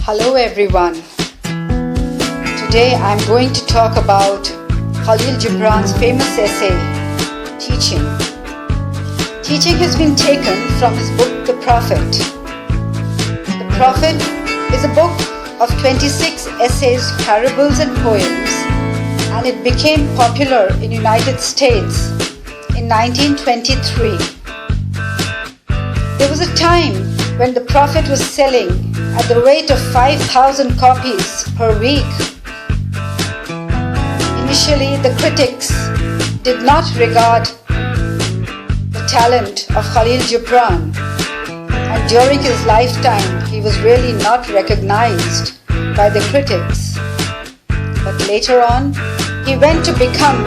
Hello everyone. Today I'm going to talk about Kahlil Gibran's famous essay, Teaching. Teaching has been taken from his book, The Prophet. The Prophet is a book of 26 essays, parables and poems, and it became popular in the United States in 1923. There was a time when the Prophet was selling at the rate of 5,000 copies per week. Initially, the critics did not regard the talent of Kahlil Gibran, and during his lifetime, he was really not recognized by the critics. But later on, he went to become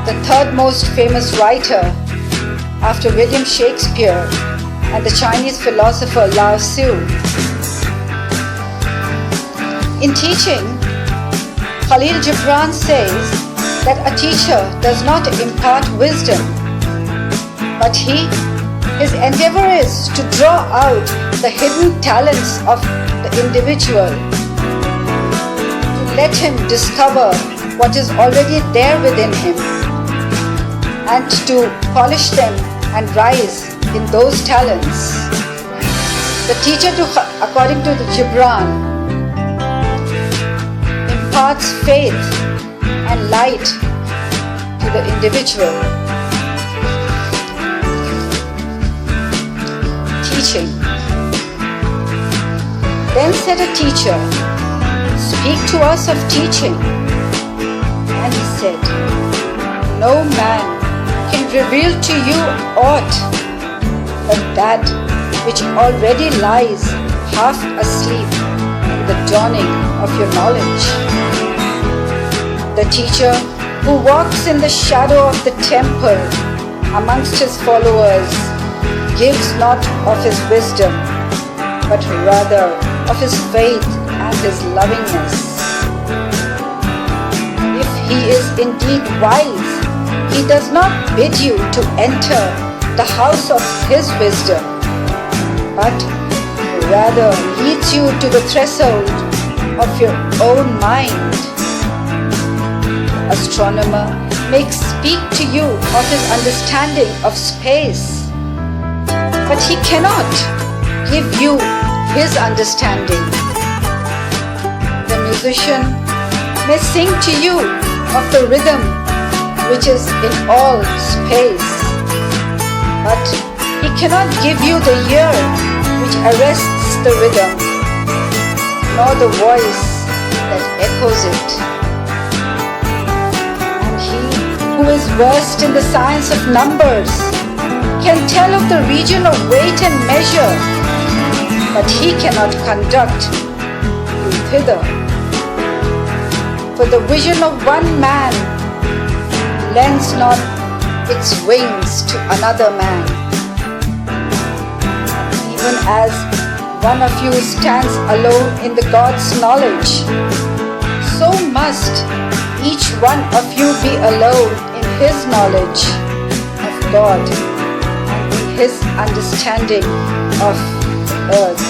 the third most famous writer after William Shakespeare and the Chinese philosopher Lao Tzu. In teaching, Kahlil Gibran says that a teacher does not impart wisdom, but his endeavor is to draw out the hidden talents of the individual, to let him discover what is already there within him, and to polish them and rise in those talents. The teacher, according to the Gibran, imparts faith and light to the individual. Teaching. Then said a teacher, "Speak to us of teaching." And he said, "No man can reveal to you aught but that which already lies half asleep in the dawning of your knowledge." The teacher who walks in the shadow of the temple amongst his followers gives not of his wisdom, but rather of his faith and his lovingness. If he is indeed wise, he does not bid you to enter the house of his wisdom, but rather leads you to the threshold of your own mind. The astronomer may speak to you of his understanding of space, but he cannot give you his understanding. The musician may sing to you of the rhythm which is in all space, but he cannot give you the ear which arrests the rhythm, nor the voice that echoes it. And he who is versed in the science of numbers can tell of the region of weight and measure, but he cannot conduct you thither. For the vision of one man lends not its wings to another man. Even as one of you stands alone in the God's knowledge, so must each one of you be alone in his knowledge of God and in his understanding of earth.